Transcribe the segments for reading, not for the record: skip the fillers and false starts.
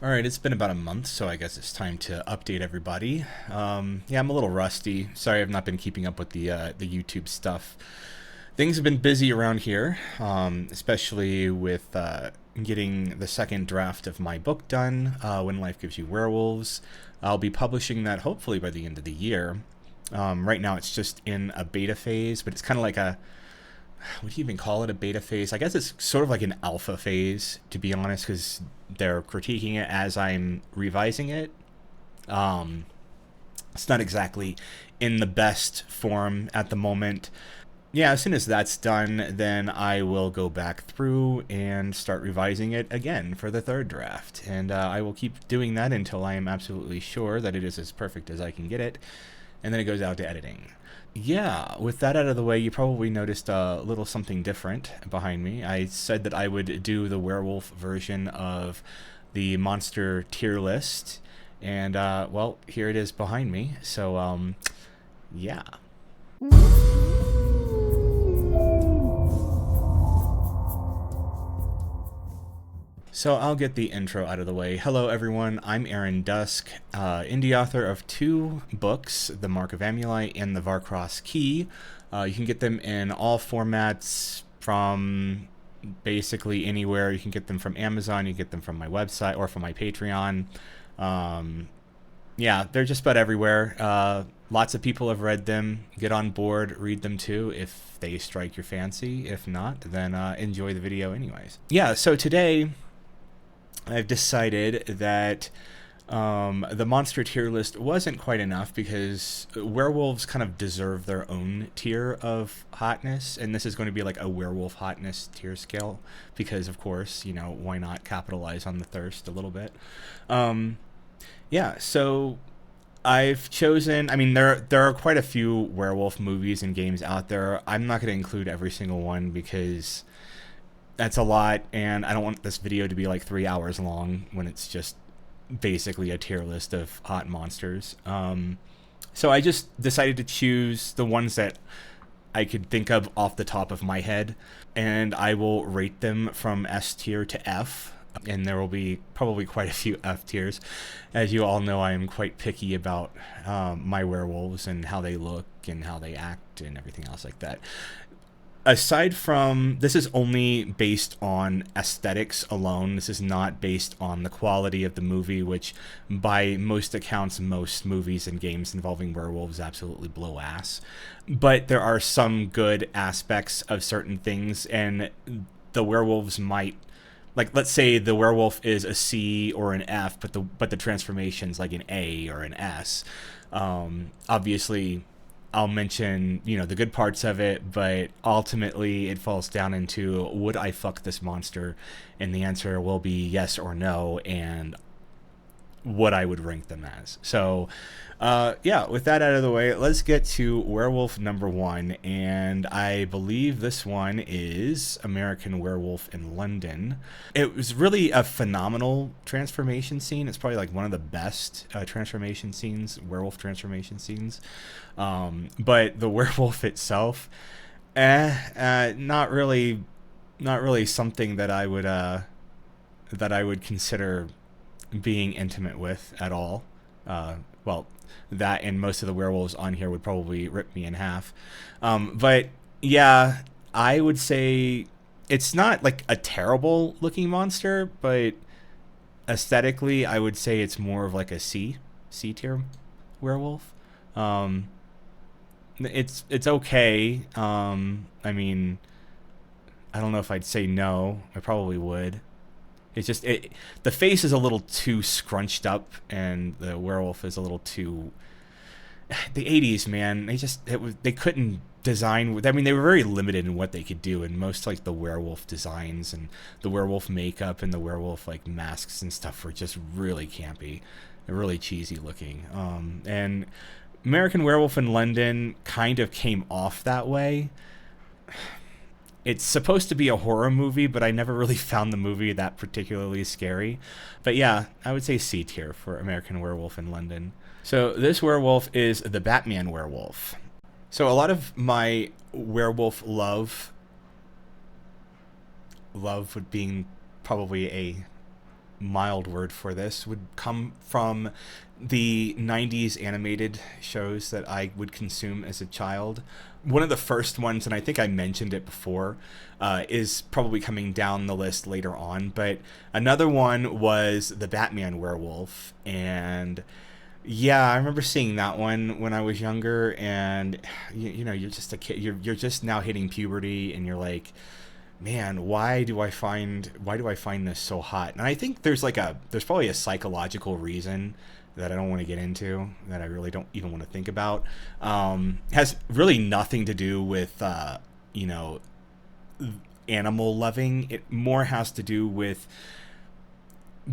All right, it's been about a month, so I guess it's time to update everybody. Yeah, I'm a little rusty. Sorry, I've not been keeping up with the YouTube stuff. Things have been busy around here, especially with getting the second draft of my book done. When Life Gives You Werewolves, I'll be publishing that hopefully by the end of the year. Right now, it's just in a beta phase, but it's kind of like a what do you even call it, a beta phase? I guess it's sort of like an alpha phase, to be honest, because they're critiquing it as I'm revising it. Um, it's not exactly in the best form at the moment. Yeah, as soon as that's done, then I will go back through and start revising it again for the third draft. And I will keep doing that until I am absolutely sure that it is as perfect as I can get it. And then it goes out to editing. Yeah, with that out of the way, you probably noticed a little something different behind me. I said that I would do the werewolf version of the monster tier list, and well, here it is behind me. So, yeah. So I'll get the intro out of the way. Hello, everyone. I'm Aaron Dusk, indie author of two books, The Mark of Amuli and The Varcross Key. You can get them in all formats from basically anywhere. You can get them from Amazon, you can get them from my website or from my Patreon. Yeah, they're just about everywhere. Lots of people have read them. Get on board, read them too if they strike your fancy. If not, then enjoy the video anyways. Yeah, so today I've decided that the monster tier list wasn't quite enough because werewolves kind of deserve their own tier of hotness, and this is going to be like a werewolf hotness tier scale because, of course, you know, why not capitalize on the thirst a little bit? Yeah, so I've chosen. I mean, there are quite a few werewolf movies and games out there. I'm not going to include every single one because that's a lot, and I don't want this video to be like 3 hours long when it's just basically a tier list of hot monsters. So I just decided to choose the ones that I could think of off the top of my head, and I will rate them from S tier to F. And there will be probably quite a few F tiers. As you all know, I am quite picky about my werewolves and how they look and how they act and everything else like that. Aside from, this is only based on aesthetics alone. This is not based on the quality of the movie, which by most accounts, most movies and games involving werewolves absolutely blow ass. But there are some good aspects of certain things, and the werewolves might, like, let's say the werewolf is a C or an F, but the transformation's like an A or an S. Obviously, I'll mention, you know, the good parts of it, but ultimately it falls down into, would I fuck this monster? And the answer will be yes or no, and what I would rank them as. So, yeah, with that out of the way, let's get to werewolf number one. And I believe this one is American Werewolf in London. It was really a phenomenal transformation scene. It's probably like one of the best transformation scenes, werewolf transformation scenes. But the werewolf itself, not really something that I would consider being intimate with at all. Well, that and most of the werewolves on here would probably rip me in half. But yeah, I would say it's not like a terrible looking monster, but aesthetically, I would say it's more of like a C tier werewolf. Um, it's okay. I mean, I don't know if I'd say no. I probably would. It's just the face is a little too scrunched up, and the werewolf is a little too. The '80s, man, they couldn't design. I mean, they were very limited in what they could do, and most like the werewolf designs and the werewolf makeup and the werewolf like masks and stuff were just really campy, really cheesy looking. And American Werewolf in London kind of came off that way. It's supposed to be a horror movie, but I never really found the movie that particularly scary. But yeah, I would say C tier for American Werewolf in London. So this werewolf is the Batman werewolf. So a lot of my werewolf love would being probably a mild word for this would come from the 90s animated shows that I would consume as a child. One of the first ones, and I think I mentioned it before, is probably coming down the list later on, but another one was the Batman Werewolf. And yeah, I remember seeing that one when I was younger, and you know, you're just a kid, you're just now hitting puberty, and you're like, man, why do I find this so hot? And I think there's probably a psychological reason that I don't want to get into, that I really don't even want to think about. Has really nothing to do with you know, animal loving. It more has to do with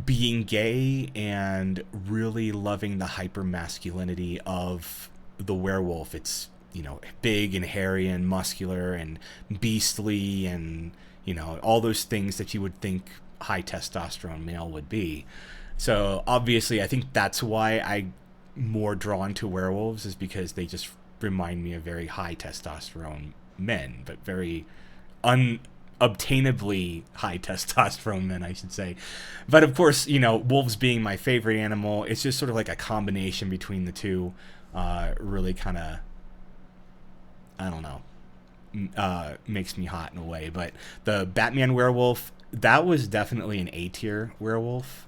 being gay and really loving the hyper masculinity of the werewolf. It's, you know, big and hairy and muscular and beastly and, you know, all those things that you would think high testosterone male would be. So obviously I think that's why I'm more drawn to werewolves, is because they just remind me of very high testosterone men, but very unobtainably high testosterone men, I should say. But of course, you know, wolves being my favorite animal, it's just sort of like a combination between the two. Really kind of, I don't know, makes me hot in a way. But the Batman Werewolf, that was definitely an A tier werewolf,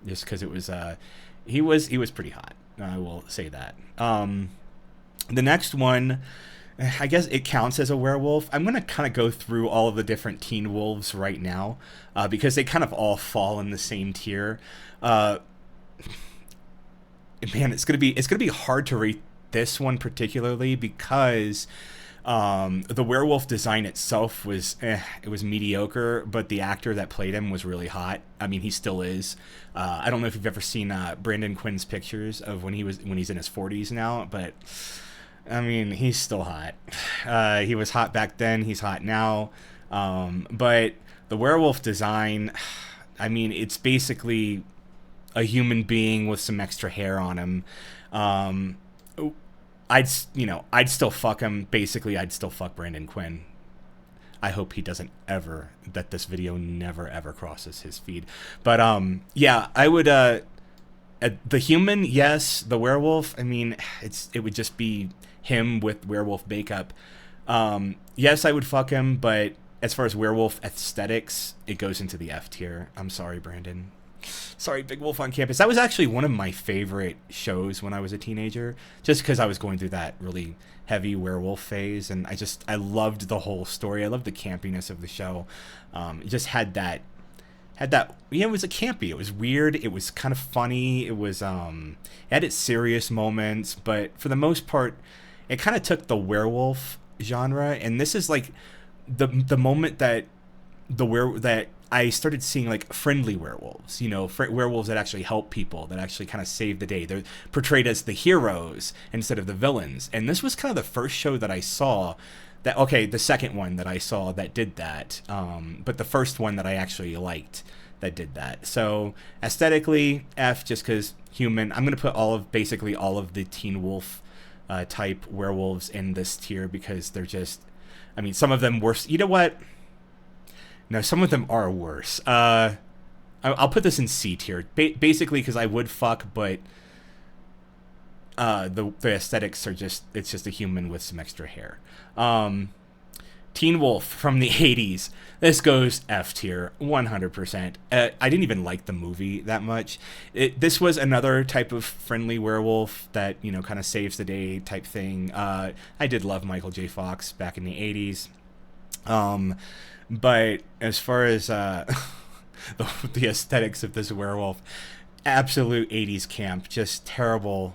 just because it was he was pretty hot, I will say that. The next one, I guess it counts as a werewolf. I'm going to kind of go through all of the different teen wolves right now, because they kind of all fall in the same tier. Man, it's going to be hard to rate this one particularly, because the werewolf design itself was it was mediocre, but the actor that played him was really hot. I mean, he still is. I don't know if you've ever seen Brandon Quinn's pictures of when he's in his 40s now, but I mean, he's still hot. He was hot back then. He's hot now. But the werewolf design, I mean, it's basically a human being with some extra hair on him. I'd still fuck him. Basically, I'd still fuck Brandon Quinn. I hope he doesn't ever, that this video never ever crosses his feed. But yeah, I would the human, yes. The werewolf, I mean, it would just be him with werewolf makeup. Yes, I would fuck him, but as far as werewolf aesthetics, it goes into the F tier. I'm sorry, Brandon. Sorry, Big Wolf on Campus. That was actually one of my favorite shows when I was a teenager, just because I was going through that really heavy werewolf phase, and I loved the whole story. I loved the campiness of the show. It just had that, yeah, it was a campy. It was weird. It was kind of funny. It was, it had its serious moments, but for the most part, it kind of took the werewolf genre, and this is like the moment that that I started seeing like friendly werewolves, you know, werewolves that actually help people, that actually kind of save the day. They're portrayed as the heroes instead of the villains. And this was kind of the first show that I saw that, okay, the second one that I saw that did that, but the first one that I actually liked that did that. So aesthetically, F, just because human. I'm going to put basically all of the Teen Wolf type werewolves in this tier, because they're just, I mean, some of them worse. You know what? No, some of them are worse. I'll put this in C tier, basically because I would fuck, but the aesthetics are just, it's just a human with some extra hair. Teen Wolf from the 80s. This goes F tier, 100%. I didn't even like the movie that much. This was another type of friendly werewolf that, you know, kind of saves the day type thing. I did love Michael J. Fox back in the 80s. But as far as the aesthetics of this werewolf, absolute 80s camp, just terrible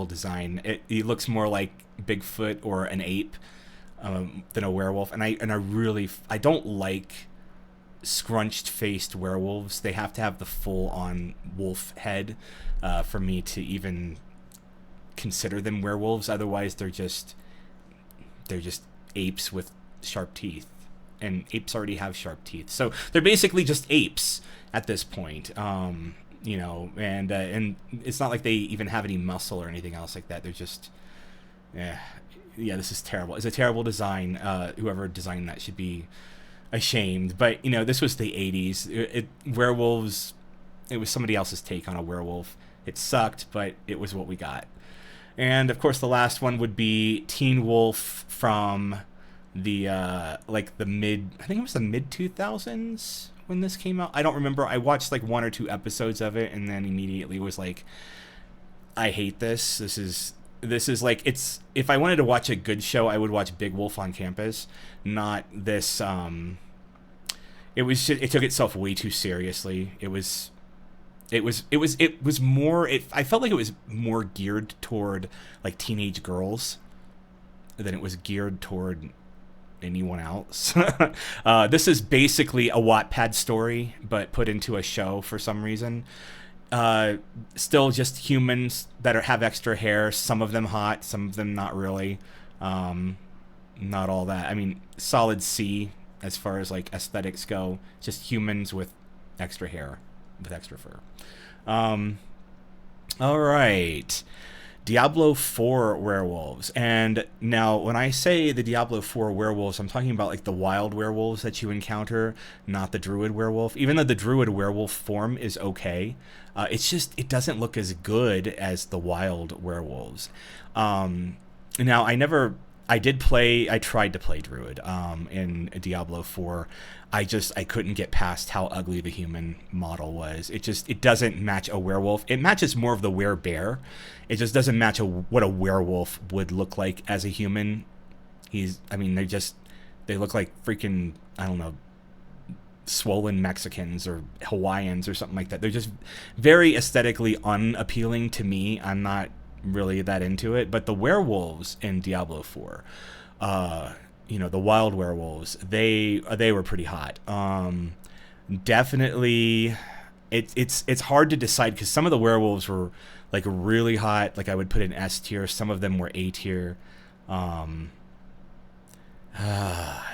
design. It looks more like Bigfoot or an ape than a werewolf. And I don't like scrunched faced werewolves. They have to have the full on wolf head for me to even consider them werewolves. Otherwise, they're just apes with sharp teeth. And apes already have sharp teeth, so they're basically just apes at this point. You know, and it's not like they even have any muscle or anything else like that. They're just, yeah, this is terrible. It's a terrible design. Whoever designed that should be ashamed. But, you know, this was the 80s. Werewolves, it was somebody else's take on a werewolf. It sucked, but it was what we got. And, of course, the last one would be Teen Wolf from the, like, the I think it was the mid-2000s when this came out. I don't remember. I watched, like, 1 or 2 episodes of it, and then immediately was like, I hate this. This is like, it's, if I wanted to watch a good show, I would watch Big Wolf on Campus, not this. It took itself way too seriously. It was more, I felt like it was more geared toward like teenage girls than it was geared toward anyone else. This is basically a Wattpad story, but put into a show for some reason. Still just humans that have extra hair, some of them hot, some of them not really. Not all that. I mean, solid C as far as like aesthetics go, just humans with extra hair, with extra fur. All right. Diablo 4 werewolves. And now when I say the Diablo 4 werewolves, I'm talking about like the wild werewolves that you encounter, not the druid werewolf. Even though the druid werewolf form is okay, it's just, it doesn't look as good as the wild werewolves. Now I tried to play druid in Diablo 4. I couldn't get past how ugly the human model was. It doesn't match a werewolf. It matches more of the werebear. It just doesn't match what a werewolf would look like as a human. They look like freaking, I don't know, swollen Mexicans or Hawaiians or something like that. They're just very aesthetically unappealing to me. I'm not really that into it. But the werewolves in Diablo 4, the wild werewolves, they were pretty hot. Definitely, it's hard to decide because some of the werewolves were like really hot. Like I would put in S tier. Some of them were A tier.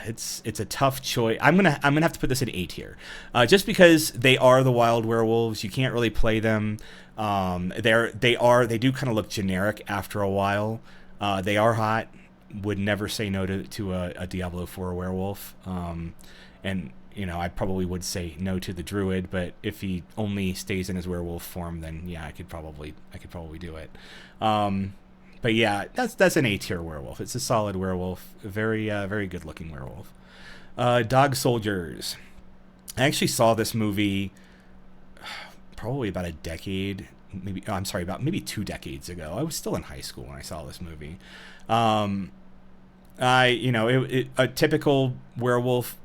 It's a tough choice. I'm gonna have to put this in A tier, just because they are the wild werewolves. You can't really play them. They do kind of look generic after a while. They are hot. Would never say no to a Diablo 4 werewolf. And I probably would say no to the druid, but if he only stays in his werewolf form, then yeah, I could probably do it. But yeah, that's an A tier werewolf. It's a solid werewolf, very very good looking werewolf. Dog Soldiers. I actually saw this movie probably about a decade, about maybe 2 decades ago. I was still in high school when I saw this movie. A typical werewolf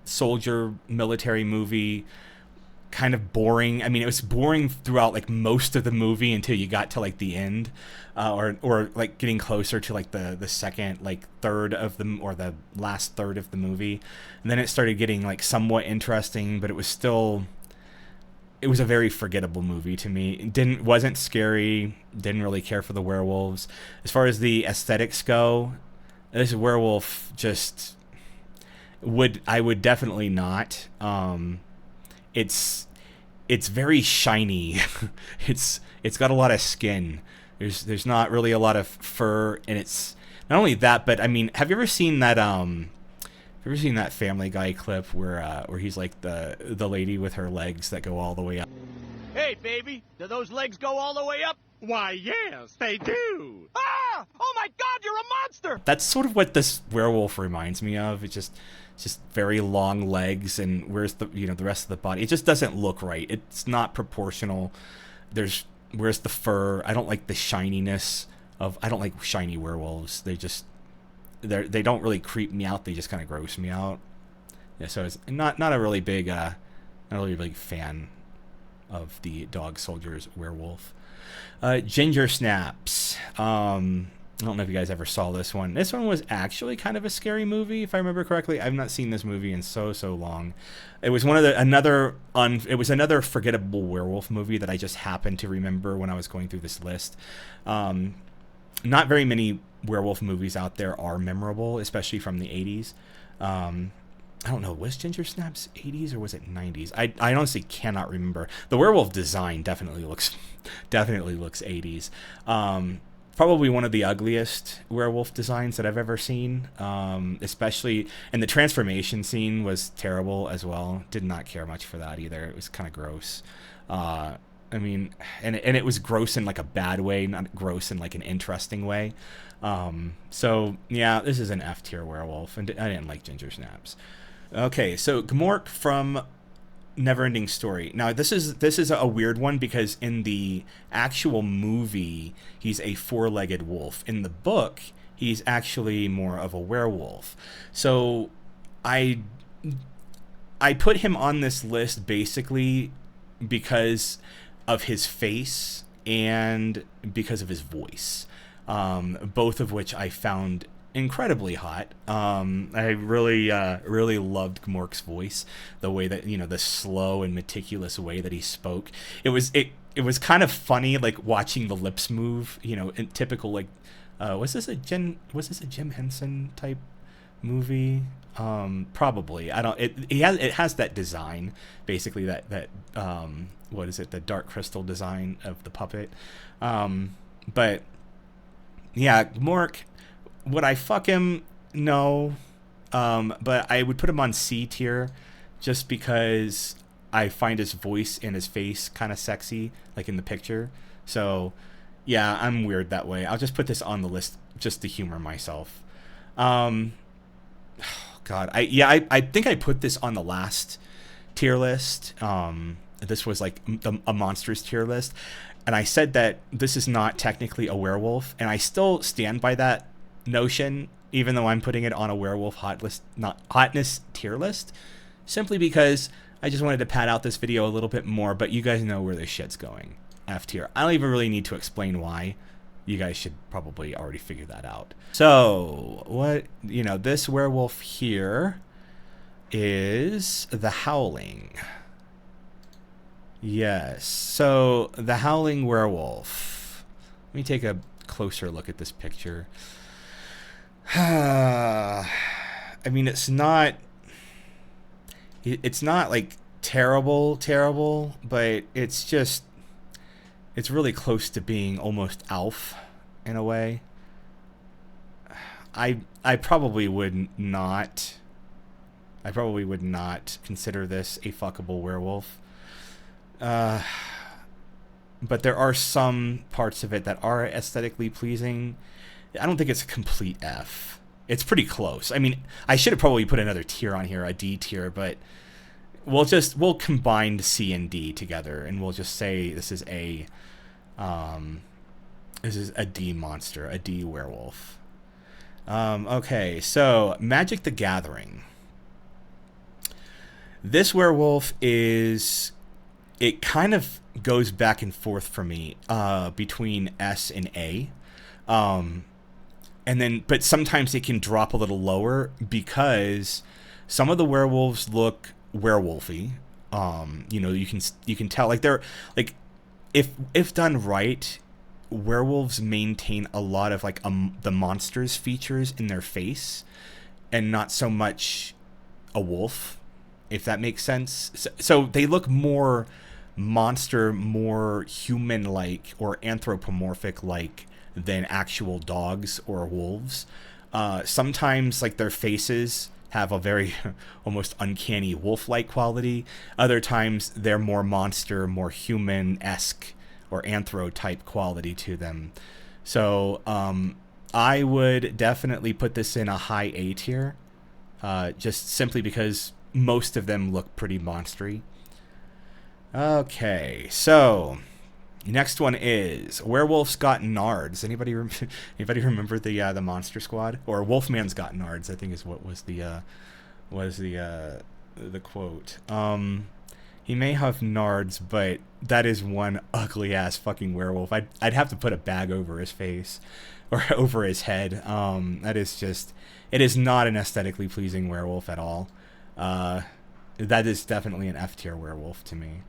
soldier military movie, kind of boring. I mean, it was boring throughout like most of the movie until you got to like the end, or like getting closer to like the second like third of the, or the last third of the movie, and then it started getting like somewhat interesting, but it was a very forgettable movie to me. It wasn't scary, didn't really care for the werewolves. As far as the aesthetics go, this werewolf just I would definitely not. It's very shiny. It's got a lot of skin. There's not really a lot of fur, and it's not only that, but I mean, have you ever seen that Family Guy clip where he's like the lady with her legs that go all the way up? Hey, baby, do those legs go all the way up? Why, yes, they do. Ah! Oh my God, you're a monster! That's sort of what this werewolf reminds me of. It's just very long legs, and where's the rest of the body? It just doesn't look right. It's not proportional. Where's the fur? I don't like the shininess of. I don't like shiny werewolves. They don't really creep me out. They just kind of gross me out. Yeah, so it's not a really big fan of the Dog Soldiers werewolf. Ginger Snaps. I don't know if you guys ever saw this one. This one was actually kind of a scary movie, if I remember correctly. I've not seen this movie in so long. It was another forgettable werewolf movie that I just happened to remember when I was going through this list. Not very many werewolf movies out there are memorable, especially from the 80s. I don't know, was Ginger Snaps 80s or was it 90s? I honestly cannot remember. The werewolf design definitely looks 80s. probably one of the ugliest werewolf designs that I've ever seen. Especially, and the transformation scene was terrible as well. Did not care much for that either. It was kind of gross. I mean, and it was gross in like a bad way, not gross in like an interesting way. So yeah, this is an F tier werewolf, and I didn't like Ginger Snaps. Okay, so Gmork from Neverending Story. Now this is a weird one because in the actual movie he's a four-legged wolf. In the book he's actually more of a werewolf. So I put him on this list basically because of his face and because of his voice, both of which I found incredibly hot. I really loved Gmork's voice, the way that, you know, the slow and meticulous way that he spoke. It was kind of funny, like watching the lips move, you know, in typical like, was this a Jim Henson type movie? Probably. I don't. It has that design, basically that what is it? The dark crystal design of the puppet. But yeah, Gmork. Would I fuck him? No. But I would put him on C tier, just because I find his voice and his face kind of sexy, like in the picture. So yeah, I'm weird that way. I'll just put this on the list just to humor myself. God, I think I put this on the last tier list. This was like a monsters tier list, and I said that this is not technically a werewolf, and I still stand by that notion, even though I'm putting it on a werewolf hotness tier list, simply because I just wanted to pad out this video a little bit more. But you guys know where this shit's going. F tier. I don't even really need to explain why. You guys should probably already figure that out. So, this werewolf here is the Howling. Yes, so the Howling werewolf. Let me take a closer look at this picture. I mean, it's not like terrible, but it's really close to being almost Alf in a way. I probably would not consider this a fuckable werewolf. But there are some parts of it that are aesthetically pleasing. I don't think it's a complete F. It's pretty close. I mean, I should have probably put another tier on here, a D tier, but we'll combine C and D together, and we'll just say this is a D monster, a D werewolf. Okay, so Magic the Gathering. This werewolf it kind of goes back and forth for me between S and A. But sometimes it can drop a little lower because some of the werewolves look werewolfy. You can tell, like, they're like, if done right, werewolves maintain a lot of like the monster's features in their face, and not so much a wolf, if that makes sense. So they look more monster, more human-like or anthropomorphic-like than actual dogs or wolves. Sometimes, like, their faces have a very almost uncanny wolf-like quality. Other times they're more monster, more human-esque or anthro-type quality to them. So I would definitely put this in a high A tier, just simply because most of them look pretty monstery. Okay, so next one is Werewolf's Got Nards. Anybody remember the Monster Squad? Or Wolfman's Got Nards, I think is what was the quote. He may have nards, but that is one ugly ass fucking werewolf. I'd have to put a bag over his face or over his head. That is just, it is not an aesthetically pleasing werewolf at all. That is definitely an F tier werewolf to me.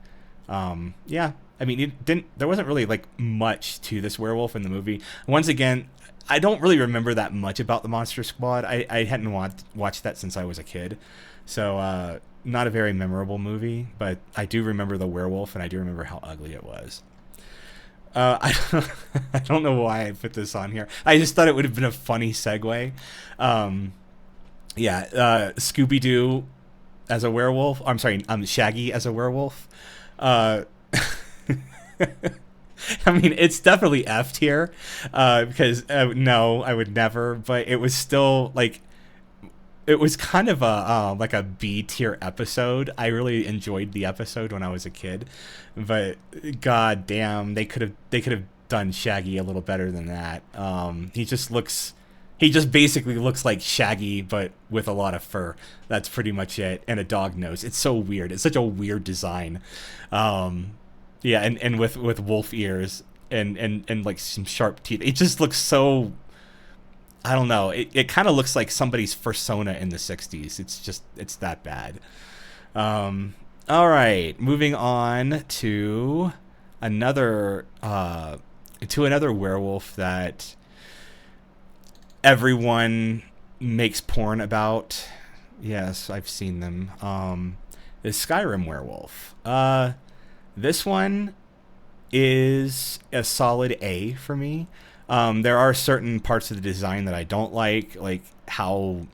Yeah, I mean, there wasn't really like much to this werewolf in the movie. Once again, I don't really remember that much about the Monster Squad. I hadn't watched that since I was a kid, so not a very memorable movie. But I do remember the werewolf, and I do remember how ugly it was. I don't know why I put this on here. I just thought it would have been a funny segue. Scooby-Doo as a werewolf. I'm sorry, Shaggy as a werewolf. Uh, I mean, it's definitely F'd here because no, I would never. But it was still like it was kind of a like a B tier episode. I really enjoyed the episode when I was a kid, but god damn, they could have done Shaggy a little better than that. He just basically looks like Shaggy, but with a lot of fur. That's pretty much it, and a dog nose. It's so weird. It's such a weird design. Yeah, and with wolf ears and like some sharp teeth. It just looks so. I don't know. It kind of looks like somebody's fursona in the 60s. It's that bad. All right, moving on to another werewolf that everyone makes porn about. Yes, I've seen them. The Skyrim werewolf. This one is a solid A for me. There are certain parts of the design that I don't like how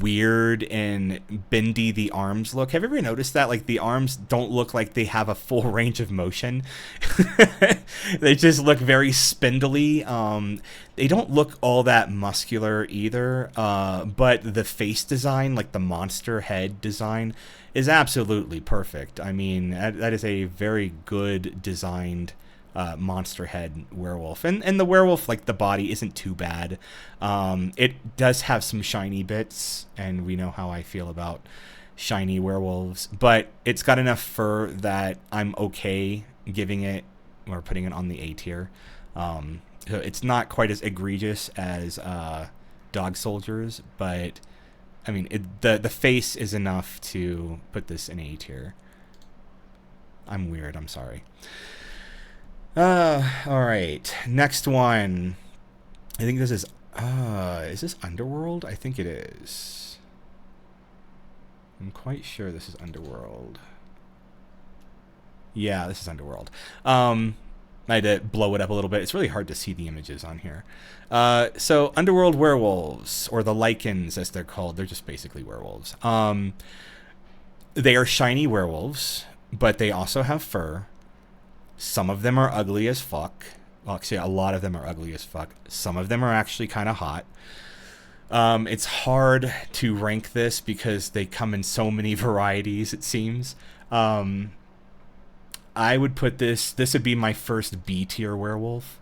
weird and bendy the arms look. Have you ever noticed that? Like, the arms don't look like they have a full range of motion. They just look very spindly. They don't look all that muscular either. But the face design, like the monster head design, is absolutely perfect. I mean, that is a very good designed monster head werewolf, and the werewolf, like, the body isn't too bad. It does have some shiny bits, and we know how I feel about shiny werewolves, but it's got enough fur that I'm okay giving it or putting it on the A tier. So it's not quite as egregious as dog soldiers, but I mean, the face is enough to put this in A tier. I'm weird, I'm sorry. All right. Next one. I think this is this Underworld? I think it is. I'm quite sure this is Underworld. Yeah, this is Underworld. I had to blow it up a little bit. It's really hard to see the images on here. So Underworld werewolves, or the Lycans as they're called. They're just basically werewolves. They are shiny werewolves, but they also have fur. Some of them are ugly as fuck. Well, actually, a lot of them are ugly as fuck. Some of them are actually kind of hot. It's hard to rank this because they come in so many varieties, it seems. I would put this would be my first B tier werewolf,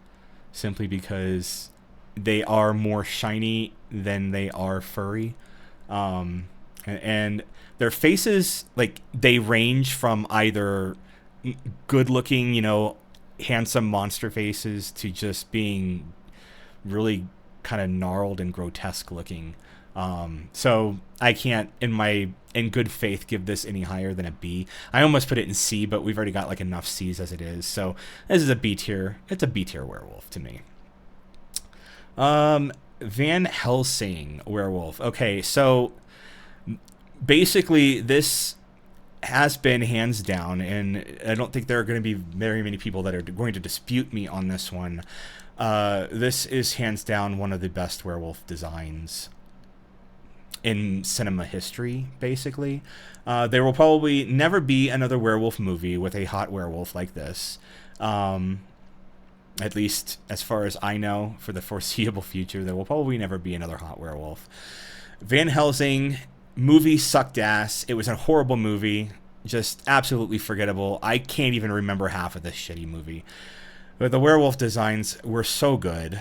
simply because they are more shiny than they are furry. And their faces, like, they range from either good looking, handsome monster faces to just being really kind of gnarled and grotesque looking. So I can't, in good faith, give this any higher than a B. I almost put it in C, but we've already got like enough C's as it is. So this is a B tier. It's a B tier werewolf to me. Van Helsing werewolf. Okay, so basically this has been hands down, and I don't think there are going to be very many people that are going to dispute me on this one. This is hands down one of the best werewolf designs in cinema history, basically. There will probably never be another werewolf movie with a hot werewolf like this. At least as far as I know, for the foreseeable future, there will probably never be another hot werewolf. Van Helsing movie sucked ass. It was a horrible movie, just absolutely forgettable. I can't even remember half of this shitty movie. But the werewolf designs were so good,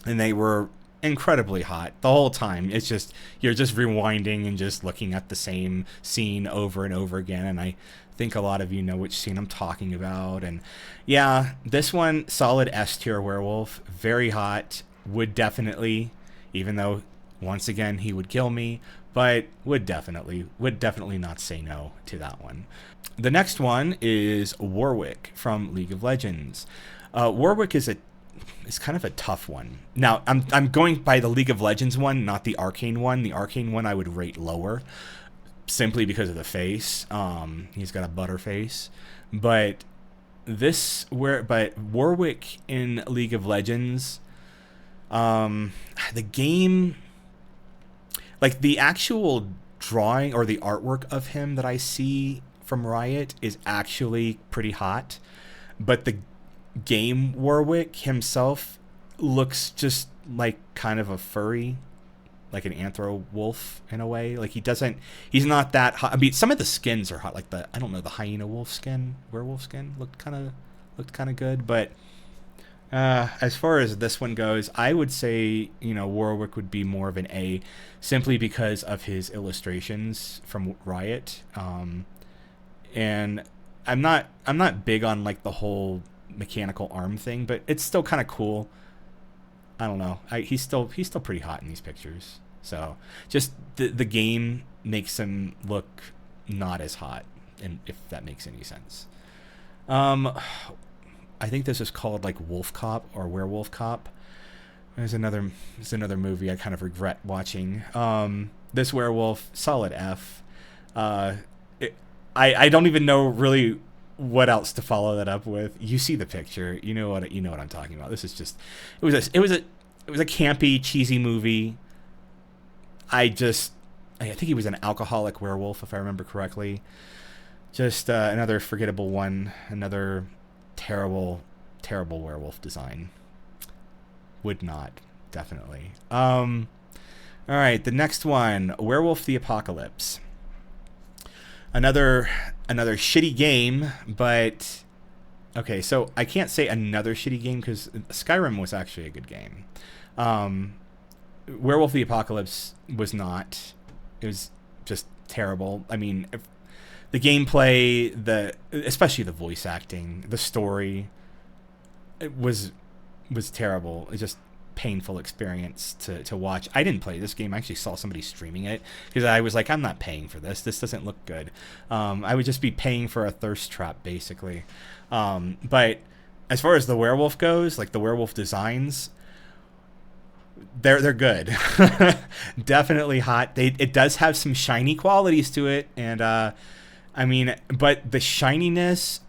and they were incredibly hot the whole time. It's just, you're just rewinding and just looking at the same scene over and over again, and I think a lot of you know which scene I'm talking about. And yeah, this one, solid S tier werewolf, very hot, would definitely, even though once again he would kill me, but would definitely not say no to that one. The next one is Warwick from League of Legends. Warwick is kind of a tough one. Now, I'm going by the League of Legends one, not the Arcane one. The Arcane one I would rate lower, simply because of the face. He's got a butter face. But but Warwick in League of Legends, the game, like the actual drawing or the artwork of him that I see from Riot is actually pretty hot, but the game Warwick himself looks just like kind of a furry, like an anthro wolf in a way. Like he's not that hot. I mean, some of the skins are hot, like the hyena wolf skin, werewolf skin looked kind of good. But as far as this one goes, I would say, Warwick would be more of an A, simply because of his illustrations from Riot. And I'm not big on like the whole mechanical arm thing, but it's still kind of cool. I don't know. He's still pretty hot in these pictures. So just the game makes him look not as hot, and if that makes any sense. I think this is called like Wolf Cop or Werewolf Cop. There's another movie I kind of regret watching. This werewolf, solid F. I don't even know really what else to follow that up with. You see the picture, you know what I'm talking about. This is just it was a campy, cheesy movie. I think he was an alcoholic werewolf, if I remember correctly. Just another forgettable one, another terrible werewolf design. Would not, definitely. All right, the next one, Werewolf the Apocalypse. Another shitty game, but okay, so I can't say another shitty game because Skyrim was actually a good game. Werewolf the Apocalypse was not. It was just terrible. I mean, the gameplay, especially the voice acting, the story, it was terrible. It's just painful experience to watch. I didn't play this game. I actually saw somebody streaming it because I was like, I'm not paying for this. This doesn't look good. I would just be paying for a thirst trap, basically. But as far as the werewolf goes, like the werewolf designs, they're good. Definitely hot. It does have some shiny qualities to it, and I mean, but the shininess,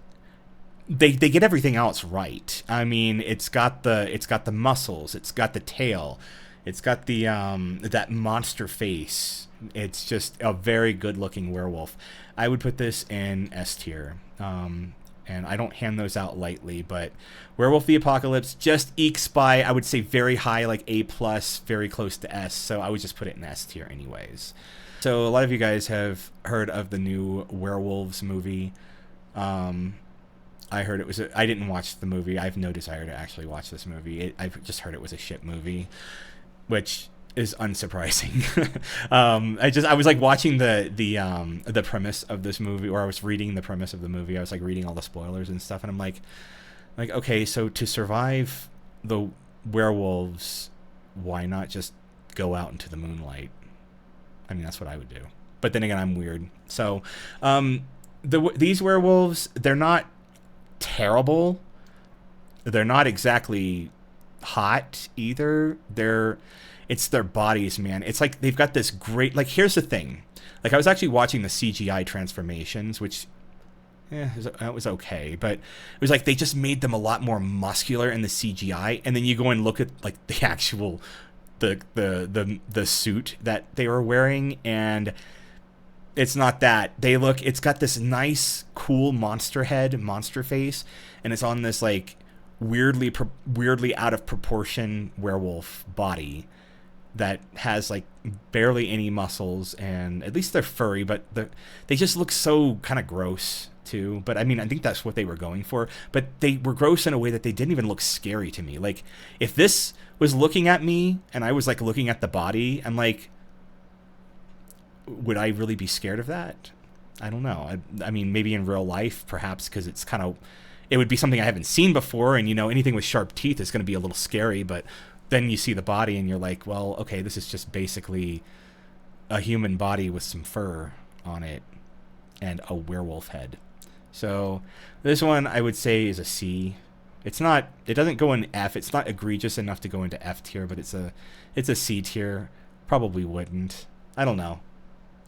they get everything else right. I mean, it's got the muscles, it's got the tail, it's got the that monster face. It's just a very good looking werewolf. I would put this in S tier. And I don't hand those out lightly, but Werewolf the Apocalypse just ekes by, I would say, very high, like A+, very close to S, so I would just put it in S tier anyways. So a lot of you guys have heard of the new Werewolves movie. I heard it was I didn't watch the movie. I have no desire to actually watch this movie. I've just heard it was a shit movie, which is unsurprising. I was like watching the premise of this movie, or I was reading the premise of the movie. I was like reading all the spoilers and stuff, and I'm like okay, so to survive the werewolves, why not just go out into the moonlight? I mean, that's what I would do. But then again, I'm weird. So these werewolves, they're not terrible. They're not exactly hot either. It's their bodies, man. It's like they've got this great, like, here's the thing. Like, I was actually watching the CGI transformations, which, it was okay, but it was like they just made them a lot more muscular in the CGI, and then you go and look at, like, the actual, the suit that they were wearing, and it's not that. It's got this nice, cool monster head, monster face, and it's on this, like, weirdly out of proportion werewolf body that has like barely any muscles, and at least they're furry, but they just look so kind of gross too. But I mean, I think that's what they were going for, but they were gross in a way that they didn't even look scary to me. Like, if this was looking at me and I was like looking at the body, I'm like, would I really be scared of that? I don't know. I mean, maybe in real life, perhaps, because it would be something I haven't seen before, and anything with sharp teeth is going to be a little scary, but then you see the body and you're like, well, okay, this is just basically a human body with some fur on it and a werewolf head. So this one I would say is a C. It doesn't go in F. It's not egregious enough to go into F tier, but it's a C tier. Probably wouldn't. I don't know.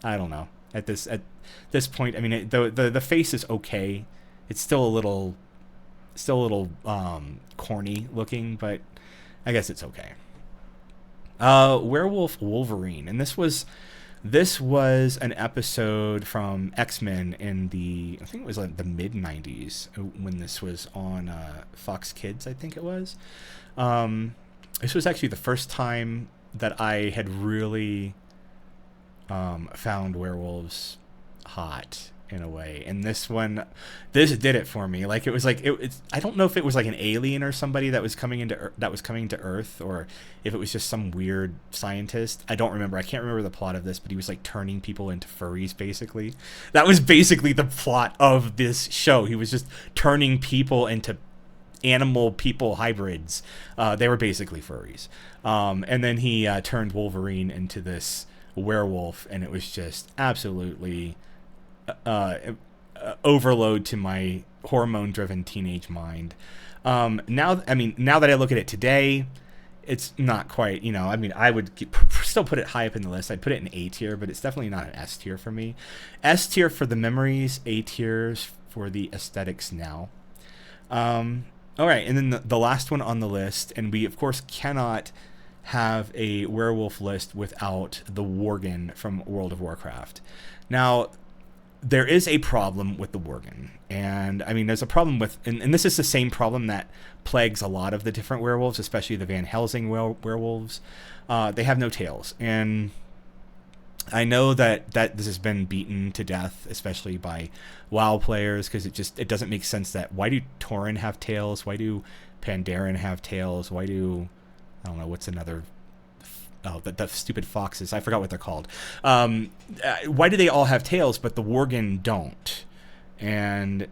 At this point, I mean, the face is okay. It's still a little still a little corny looking, but I guess it's okay. Werewolf Wolverine, and this was an episode from X-Men in the, I think it was like the mid 90s when this was on Fox Kids, I think it was. This was actually the first time that I had really found werewolves hot in a way, and this did it for me. Like, it was like it's I don't know if it was like an alien or somebody that was coming to Earth, or if it was just some weird scientist. I don't remember. I can't remember the plot of this, but he was like turning people into furries, basically. That was basically the plot of this show. He was just turning people into animal people hybrids. They were basically furries. And then he turned Wolverine into this werewolf, and it was just absolutely overload to my hormone-driven teenage mind. Now that I look at it today, it's not quite, I would still put it high up in the list. I'd put it in A tier, but it's definitely not an S tier for me. S tier for the memories, A tiers for the aesthetics now. All right, and then the last one on the list, and we, of course, cannot have a werewolf list without the Worgen from World of Warcraft. Now, there is a problem with the Worgen, and there's a problem with, and this is the same problem that plagues a lot of the different werewolves, especially the Van Helsing werewolves. They have no tails, and I know that this has been beaten to death, especially by WoW players, because it doesn't make sense that, why do Tauren have tails? Why do Pandaren have tails? Why do, I don't know, what's another, the stupid foxes, I forgot what they're called. Why do they all have tails, but the Worgen don't? And,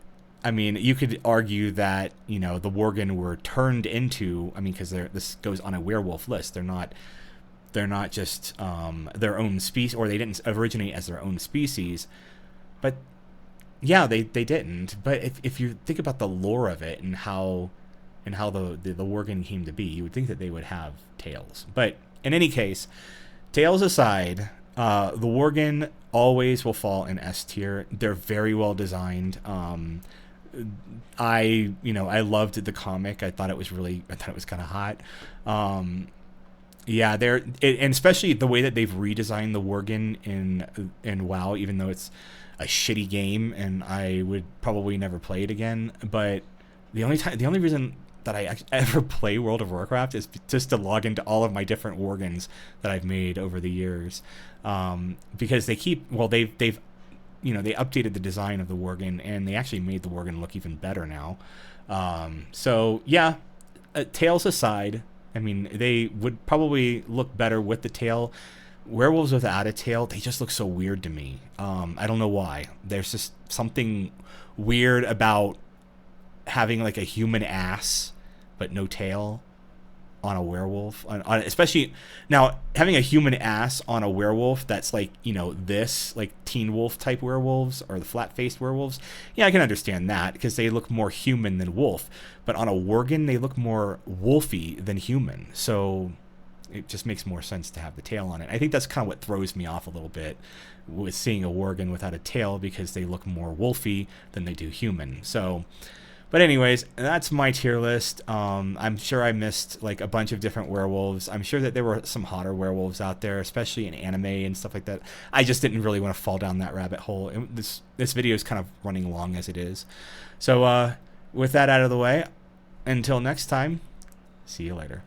you could argue that, the Worgen were turned into, because this goes on a werewolf list. They're not just their own species, or they didn't originate as their own species. But yeah, they didn't. But if you think about the lore of it and how the Worgen came to be, you would think that they would have tails. But in any case, tails aside, the Worgen always will fall in S tier. They're very well designed. I loved the comic. I thought it was kind of hot. Yeah, and especially the way that they've redesigned the Worgen in WoW, even though it's a shitty game and I would probably never play it again. But the only reason that I ever play World of Warcraft is just to log into all of my different Worgens that I've made over the years, because they've updated the design of the Worgen, and they actually made the Worgen look even better now. So yeah, tails aside, they would probably look better with the tail. Werewolves without a tail, they just look so weird to me. I don't know why. There's just something weird about having like a human ass but no tail on a werewolf. Especially now, having a human ass on a werewolf that's like, this, like Teen Wolf type werewolves or the flat-faced werewolves. Yeah, I can understand that because they look more human than wolf. But on a Worgen, they look more wolfy than human. So it just makes more sense to have the tail on it. I think that's kind of what throws me off a little bit with seeing a Worgen without a tail, because they look more wolfy than they do human. So, but anyways, that's my tier list. I'm sure I missed like a bunch of different werewolves. I'm sure that there were some hotter werewolves out there, especially in anime and stuff like that. I just didn't really want to fall down that rabbit hole. This video is kind of running long as it is. So with that out of the way, until next time, see you later.